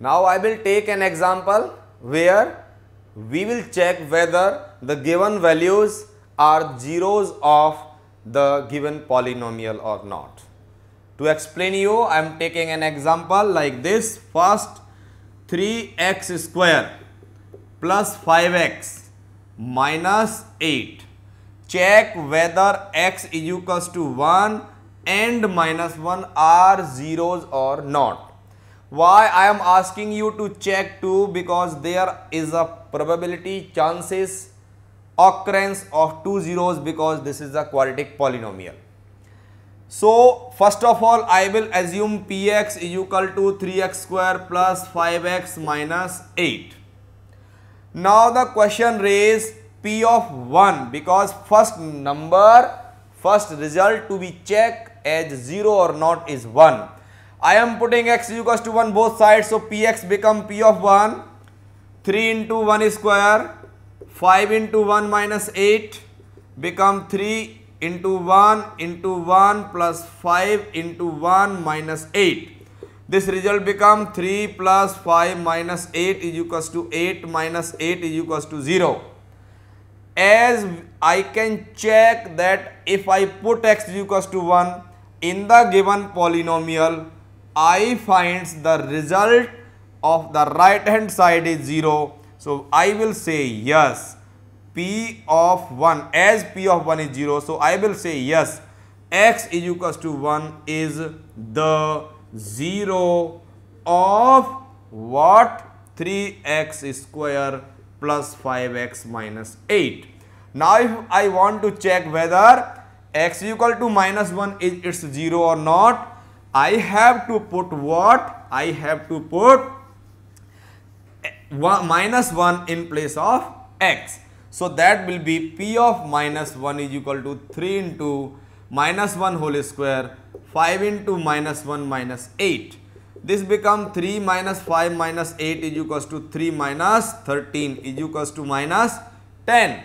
Now I will take an example where we will check whether the given values are zeros of the given polynomial or not. To explain you, I am taking an example like this. First, 3x square plus 5x minus 8. Check whether x is equals to 1 and minus 1 are zeros or not. Why I am asking you to check too? Because there is a probability chances occurrence of two zeros, because this is a quadratic polynomial. So first of all, I will assume px is equal to 3x square plus 5x minus 8. Now the question raised p of 1, because first result to be checked as 0 or not is 1. I am putting x equals to 1 both sides, so px become p of 1, 3 into 1 square, 5 into 1 minus 8 become 3 into 1 plus 5 into 1 minus 8. This result become 3 plus 5 minus 8 is equals to 8 minus 8 is equals to 0. As I can check that if I put x equals to 1 in the given polynomial, I finds the result of the right hand side is 0. So I will say yes, p of 1, as p of 1 is 0. So I will say yes, x is equals to 1 is the 0 of what? 3x square plus 5x minus 8. Now if I want to check whether x equal to minus 1 is its 0 or not, I have to put what? I have to put minus 1 in place of x. So that will be p of minus 1 is equal to 3 into minus 1 whole square, 5 into minus 1 minus 8. This become 3 minus 5 minus 8 is equals to 3 minus 13 is equals to minus 10.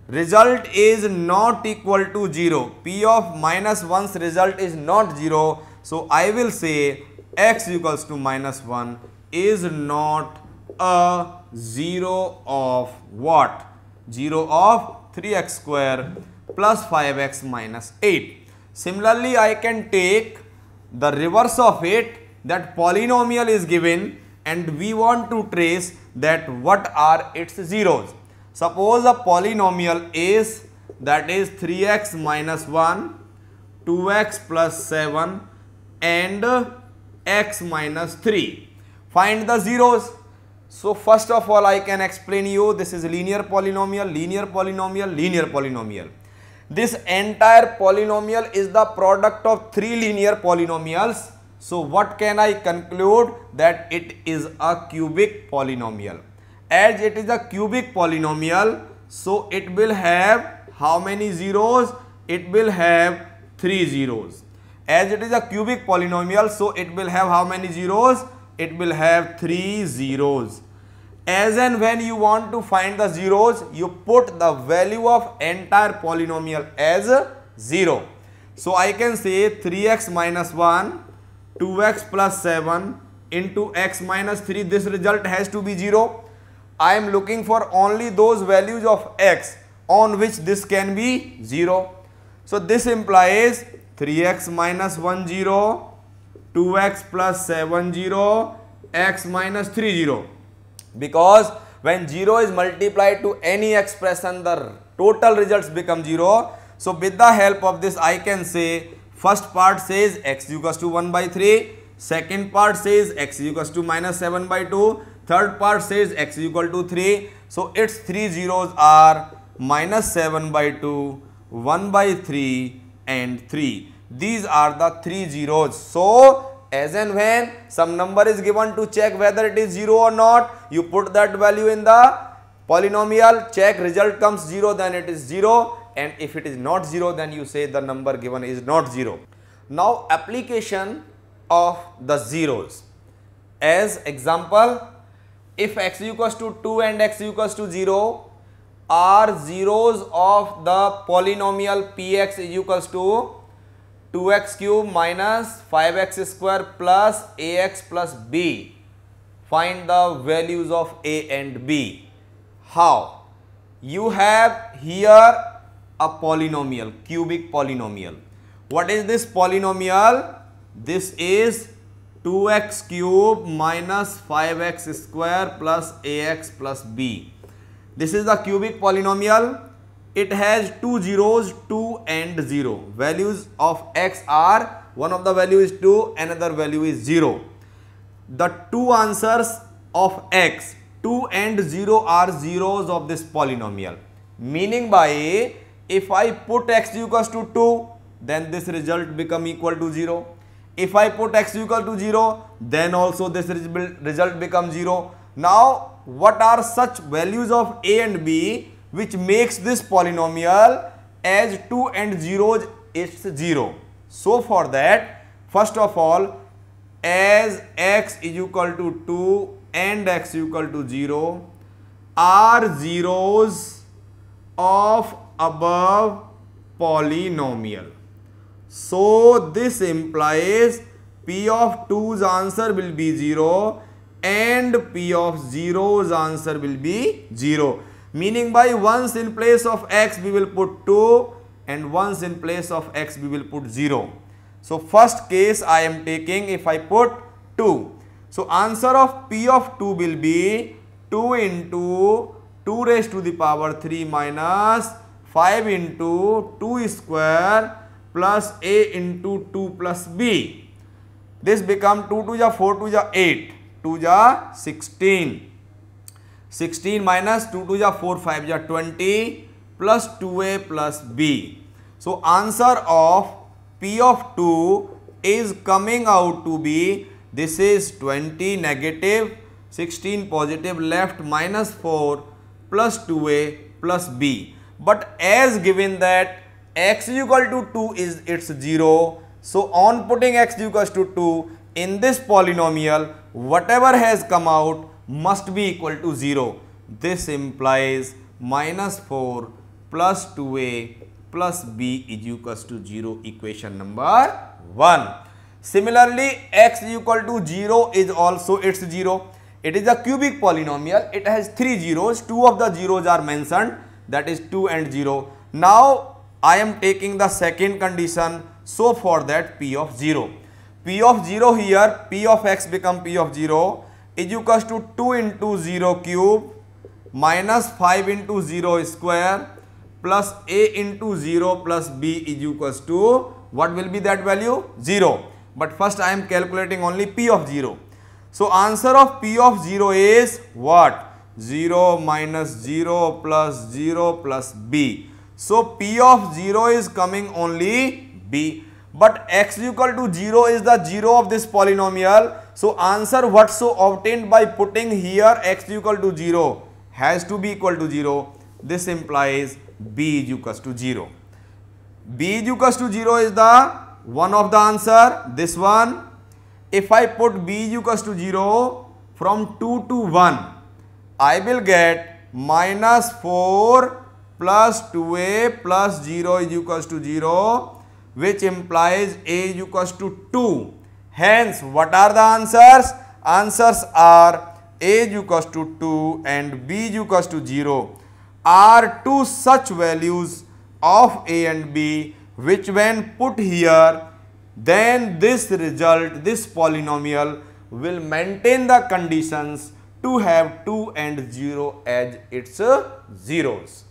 Result is not equal to 0. P of minus 1's result is not 0. So I will say x equals to minus 1 is not a 0 of what? 0 of 3x square plus 5x minus 8. Similarly, I can take the reverse of it, that polynomial is given and we want to trace that what are its zeros. Suppose a polynomial is, that is 3x minus 1, 2x plus 7 and x minus 3. Find the zeros. So first of all, I can explain you, this is linear polynomial, linear polynomial, linear polynomial. This entire polynomial is the product of three linear polynomials. So what can I conclude? That it is a cubic polynomial. As it is a cubic polynomial, so it will have how many zeros? It will have 3 zeros. As it is a cubic polynomial, so it will have how many zeros? It will have 3 zeros. As and when you want to find the zeros, you put the value of entire polynomial as 0. So I can say 3x minus 1, 2x plus 7 into x minus 3. This result has to be 0. I am looking for only those values of x on which this can be 0. So this implies 3x minus 1 0, 2x plus 7 0, x minus 3 0. Because when 0 is multiplied to any expression, the total results become 0. So with the help of this, I can say first part says x equals to 1 by 3, second part says x equals to minus 7 by 2, third part says x equal to 3. So its 3 zeros are minus 7 by 2, 1 by 3 and 3. These are the 3 zeros. So as and when some number is given to check whether it is 0 or not, you put that value in the polynomial, check, result comes 0, then it is 0, and if it is not 0, then you say the number given is not 0. Now application of the zeros. As example, if x equals to 2 and x equals to 0 are zeros of the polynomial px is equals to 2x cube minus 5x square plus ax plus b. find the values of a and b. How? You have here a polynomial, cubic polynomial. What is this polynomial? This is 2x cube minus 5x square plus ax plus b. This is the cubic polynomial. It has two zeros, 2 and 0. Values of x are, one of the value is 2, another value is 0. The two answers of x, 2 and 0, are zeros of this polynomial. Meaning by, if I put x equals to 2, then this result become equal to 0. If I put x equal to 0, then also this result becomes 0. Now, what are such values of a and b which makes this polynomial as 2 and 0 is 0? So, for that, first of all, as x is equal to 2 and x equal to 0 are zeros of above polynomial. So, this implies P of 2's answer will be 0 and P of 0's answer will be 0. Meaning by, once in place of x we will put 2 and once in place of x we will put 0. So, first case I am taking, if I put 2. So, answer of P of 2 will be 2 into 2 raised to the power 3 minus 5 into 2 square plus a into 2 plus b. This become 2 to the 4 to the 8, 2 the 16. 16 minus 2 to the 4, 5 the 20 plus 2a plus b. So, answer of P of 2 is coming out to be, this is 20 negative, 16 positive, left minus 4 plus 2a plus b. But as given that x is equal to 2 is its 0. So, on putting x equals to 2 in this polynomial, whatever has come out must be equal to 0. This implies minus 4 plus 2a plus b is equals to 0, equation number 1. Similarly, x is equal to 0 is also its 0. It is a cubic polynomial. It has 3 zeros. 2 of the zeros are mentioned, that is 2 and 0. Now, I am taking the second condition. So, for that P of 0. P of 0 here, P of x become P of 0 is equals to 2 into 0 cube minus 5 into 0 square plus a into 0 plus b is equals to, what will be that value? 0. But first I am calculating only P of 0. So, answer of P of 0 is what? 0 minus 0 plus 0 plus b. So, P of 0 is coming only b. But x equal to 0 is the 0 of this polynomial. So, answer what so obtained by putting here x equal to 0 has to be equal to 0. This implies b is equals to 0. B is equals to 0 is the one of the answer, this one. If I put b is equals to 0 from 2 to 1, I will get minus 4 plus 2a plus 0 is equals to 0, which implies a is equals to 2. Hence, what are the answers? Answers are a is equals to 2 and b is equals to 0 are two such values of a and b, which when put here, then this result, this polynomial will maintain the conditions to have 2 and 0 as its zeros.